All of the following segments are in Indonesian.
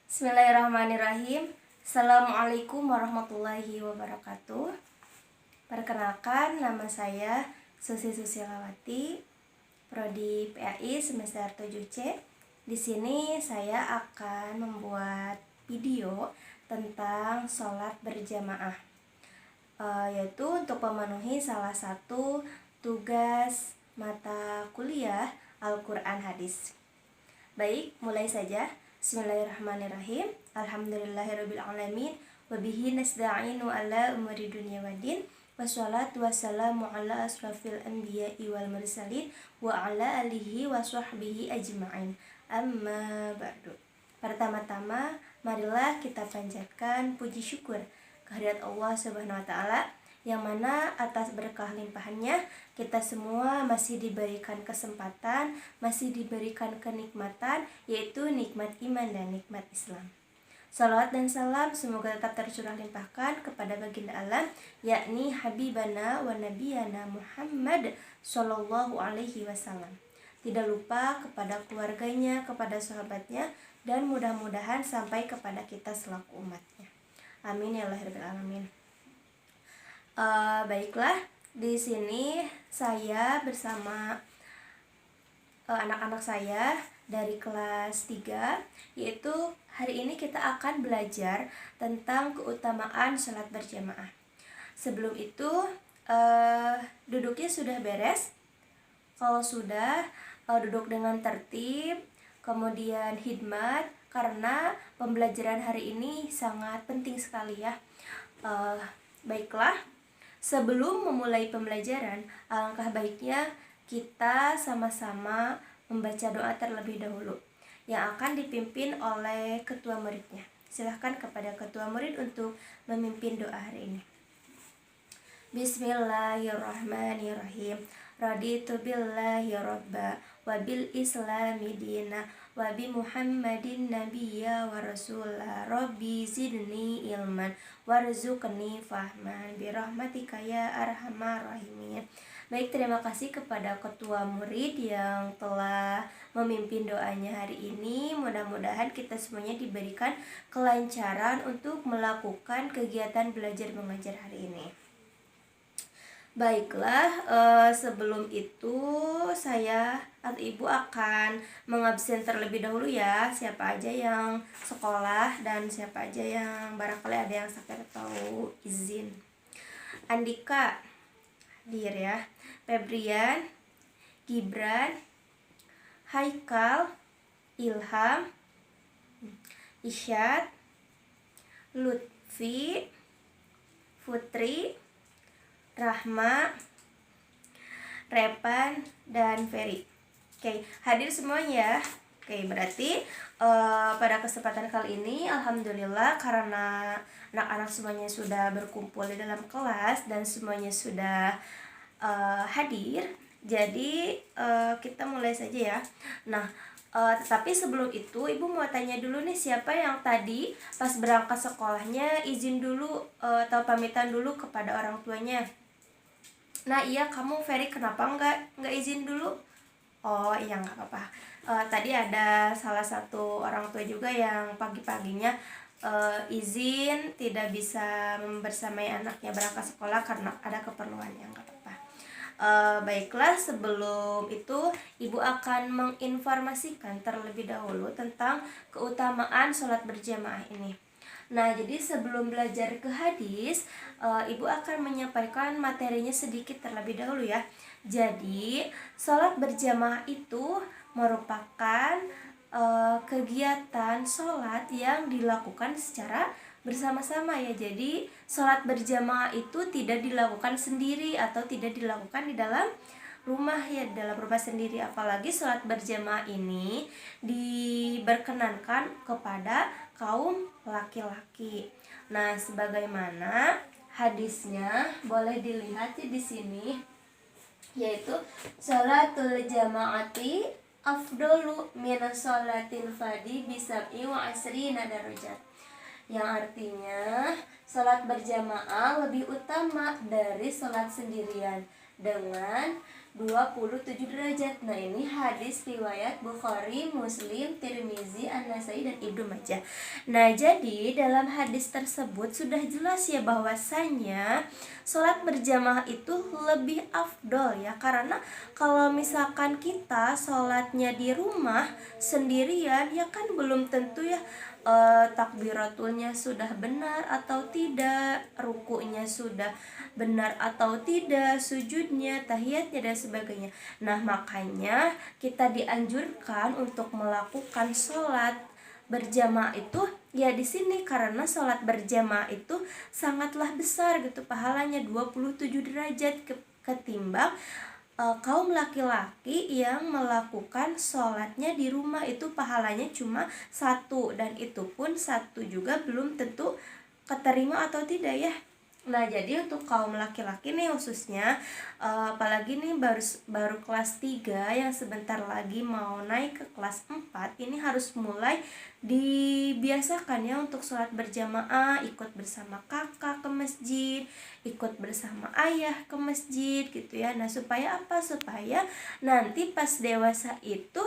Bismillahirrahmanirrahim. Assalamualaikum warahmatullahi wabarakatuh. Perkenalkan, nama saya Susi Susilawati, Prodi PAI semester 7C. Di sini saya akan membuat video tentang sholat berjamaah, yaitu untuk memenuhi salah satu tugas mata kuliah Al-Quran Hadis. Baik, mulai saja. Bismillahirrahmanirrahim. Alhamdulillahirrabbilalamin. Wabihi nasta'inu ala umuri dunia waddin. Wassalatu wassalamu ala asrafil anbiya'i wal mursalin wa ala alihi wa sahbihi ajma'in. Amma ba'du. Pertama-tama, marilah kita panjatkan puji syukur kehadirat Allah Subhanahu wa taala, yang mana atas berkah limpahannya kita semua masih diberikan kesempatan, masih diberikan kenikmatan, yaitu nikmat iman dan nikmat Islam. Salawat dan salam semoga tetap tercurah limpahkan kepada baginda alam, yakni Habibana wa Nabiyana Muhammad Sallallahu Alaihi Wasallam. Tidak lupa kepada keluarganya, kepada sahabatnya, dan mudah-mudahan sampai kepada kita selaku umatnya. Amin ya Allah rabbil alamin. Baiklah, di sini saya bersama anak-anak saya dari kelas 3, yaitu hari ini kita akan belajar tentang keutamaan sholat berjamaah. Sebelum itu, duduknya sudah beres? Kalau sudah, duduk dengan tertib, kemudian hikmat, karena pembelajaran hari ini sangat penting sekali ya. Baiklah, sebelum memulai pembelajaran, alangkah baiknya kita sama-sama membaca doa terlebih dahulu yang akan dipimpin oleh ketua muridnya. Silahkan kepada ketua murid untuk memimpin doa hari ini. Bismillahirrahmanirrahim. Raditu billahi rabba wa bil islami dina wa bi Muhammadin nabiyya wa rasulah. Rabbi zidni ilman warzuqni fahman bi rahmatika ya arhamar rahimin. Baik, terima kasih kepada ketua murid yang telah memimpin doanya hari ini. Mudah-mudahan kita semuanya diberikan kelancaran untuk melakukan kegiatan belajar mengajar hari ini. Baiklah, sebelum itu saya atau ibu akan mengabsen terlebih dahulu ya, siapa aja yang sekolah dan siapa aja yang barangkali ada yang sakit atau izin. Andika hadir ya, Febrian, Gibran, Haikal, Ilham, Isyad, Lutfi, Putri, Rahma, Repan, dan Ferry. Oke, hadir semuanya. Oke, berarti pada kesempatan kali ini alhamdulillah karena anak-anak semuanya sudah berkumpul di dalam kelas dan semuanya sudah hadir. Jadi kita mulai saja ya. Nah, tetapi sebelum itu ibu mau tanya dulu nih, siapa yang tadi pas berangkat sekolahnya izin dulu atau pamitan dulu kepada orang tuanya? Nah iya, kamu Ferry kenapa nggak izin dulu? Oh iya, nggak apa-apa. Tadi ada salah satu orang tua juga yang pagi-paginya izin tidak bisa membersamai anaknya berangkat sekolah karena ada keperluan, yang nggak apa-apa. Baiklah, sebelum itu ibu akan menginformasikan terlebih dahulu tentang keutamaan sholat berjamaah ini. Nah, jadi sebelum belajar ke hadis, ibu akan menyampaikan materinya sedikit terlebih dahulu ya. Jadi, sholat berjamaah itu merupakan kegiatan sholat yang dilakukan secara bersama-sama ya. Jadi, sholat berjamaah itu tidak dilakukan sendiri atau tidak dilakukan di dalam rumah ya, dalam rumah sendiri. Apalagi sholat berjamaah ini diberkenankan kepada kaum laki-laki. Nah, sebagaimana hadisnya boleh dilihat di sini, yaitu sholatul jamaati afdalu min sholatil fadi bisab'i wa asrina darajat, yang artinya sholat berjamaah lebih utama dari sholat sendirian dengan 27 derajat. Nah, ini hadis riwayat Bukhari, Muslim, Tirmizi, An-Nasai, dan Ibnu Majah. Nah, jadi dalam hadis tersebut sudah jelas ya bahwasanya sholat berjamaah itu lebih afdol ya. Karena kalau misalkan kita sholatnya di rumah sendirian ya kan belum tentu ya takbiratulnya sudah benar atau tidak, rukunya sudah benar atau tidak, sujudnya, tahiyatnya, dan sebagainya. Nah, makanya kita dianjurkan untuk melakukan sholat berjamaah itu ya di sini, karena sholat berjamaah itu sangatlah besar gitu pahalanya, 27 derajat ketimbang kaum laki-laki yang melakukan sholatnya di rumah. Itu pahalanya cuma satu, dan itu pun satu juga belum tentu keterima atau tidak ya. Nah, jadi untuk kaum laki-laki nih khususnya, apalagi nih baru kelas 3 yang sebentar lagi mau naik ke kelas 4, ini harus mulai dibiasakan ya untuk sholat berjamaah, ikut bersama kakak ke masjid, ikut bersama ayah ke masjid gitu ya. Nah, supaya apa? Supaya nanti pas dewasa itu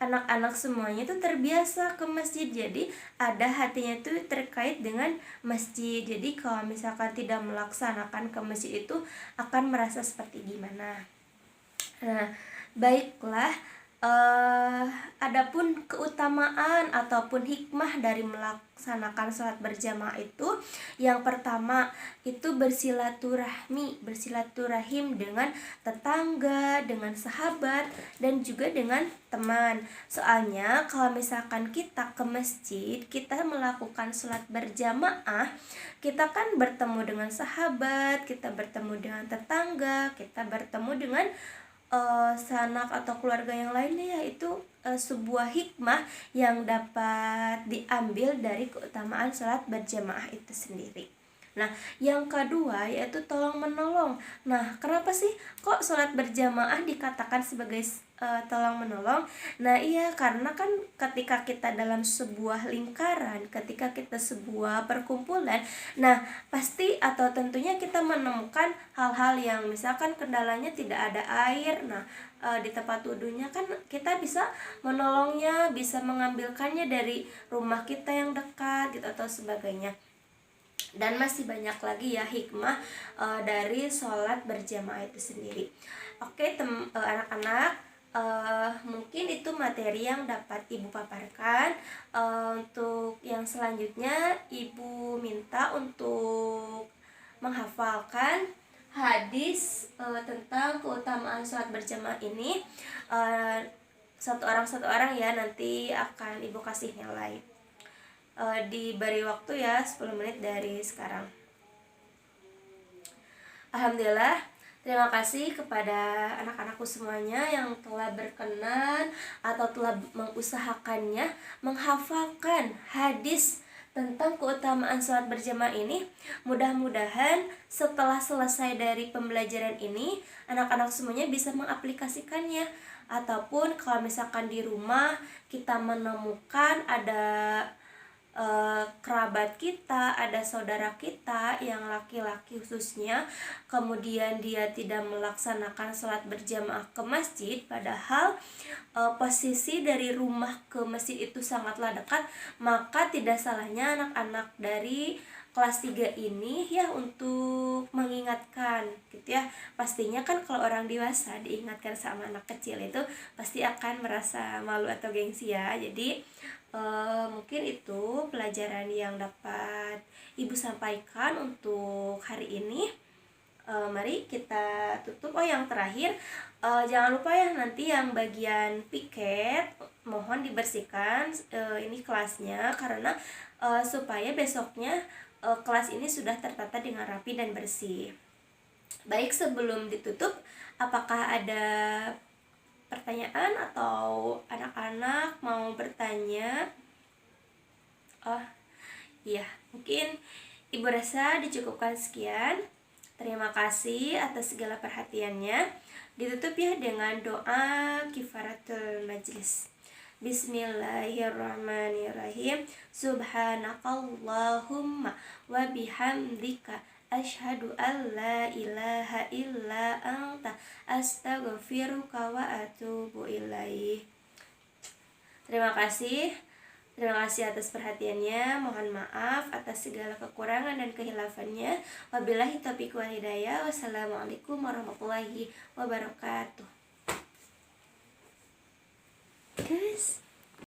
anak-anak semuanya itu terbiasa ke masjid, jadi ada hatinya itu terkait dengan masjid. Jadi kalau misalkan tidak melaksanakan ke masjid itu akan merasa seperti gimana. Nah, baiklah, adapun keutamaan ataupun hikmah dari melaksanakan sholat berjamaah itu, yang pertama itu bersilaturahim dengan tetangga, dengan sahabat, dan juga dengan teman. Soalnya kalau misalkan kita ke masjid, kita melakukan sholat berjamaah, kita kan bertemu dengan sahabat, kita bertemu dengan tetangga, kita bertemu dengan sanak atau keluarga yang lainnya, yaitu sebuah hikmah yang dapat diambil dari keutamaan sholat berjamaah itu sendiri. Nah, yang kedua yaitu tolong menolong. Nah, kenapa sih kok sholat berjamaah dikatakan sebagai tolong menolong? Nah, iya, karena kan ketika kita dalam sebuah lingkaran, ketika kita sebuah perkumpulan, nah pasti atau tentunya kita menemukan hal-hal yang misalkan kendalanya tidak ada air. Nah, di tempat wudhunya kan kita bisa menolongnya, bisa mengambilkannya dari rumah kita yang dekat gitu atau sebagainya. Dan masih banyak lagi ya hikmah dari sholat berjamaah itu sendiri. Oke, anak-anak, mungkin itu materi yang dapat ibu paparkan. Untuk yang selanjutnya ibu minta untuk menghafalkan hadis tentang keutamaan sholat berjamaah ini, satu orang ya, nanti akan ibu kasih nilai. Diberi waktu ya 10 menit dari sekarang. Alhamdulillah, terima kasih kepada anak-anakku semuanya yang telah berkenan atau telah mengusahakannya menghafalkan hadis tentang keutamaan sholat berjamaah ini. Mudah-mudahan setelah selesai dari pembelajaran ini, anak-anak semuanya bisa mengaplikasikannya. Ataupun kalau misalkan di rumah kita menemukan ada kerabat kita, ada saudara kita yang laki-laki khususnya, kemudian dia tidak melaksanakan sholat berjamaah ke masjid, padahal posisi dari rumah ke masjid itu sangatlah dekat, maka tidak salahnya anak-anak dari kelas 3 ini ya untuk mengingatkan gitu ya. Pastinya kan kalau orang dewasa diingatkan sama anak kecil itu pasti akan merasa malu atau gengsi ya. Jadi mungkin itu pelajaran yang dapat ibu sampaikan untuk hari ini. Mari kita tutup. Oh, yang terakhir, jangan lupa ya nanti yang bagian piket mohon dibersihkan ini kelasnya, karena supaya besoknya kelas ini sudah tertata dengan rapi dan bersih. Baik, sebelum ditutup, apakah ada pertanyaan atau anak-anak mau bertanya? Oh iya, mungkin ibu rasa dicukupkan sekian. Terima kasih atas segala perhatiannya. Ditutup ya dengan doa kifaratul majlis. Bismillahirrahmanirrahim. Subhanakallahumma wa bihamdika asyhadu an la ilaha illa anta astaghfiruka wa atubu ilaih. Terima kasih atas perhatiannya. Mohon maaf atas segala kekurangan dan kehilafannya. Wabillahi taufiq wal hidayah. Wassalamualaikum warahmatullahi wabarakatuh. Guys.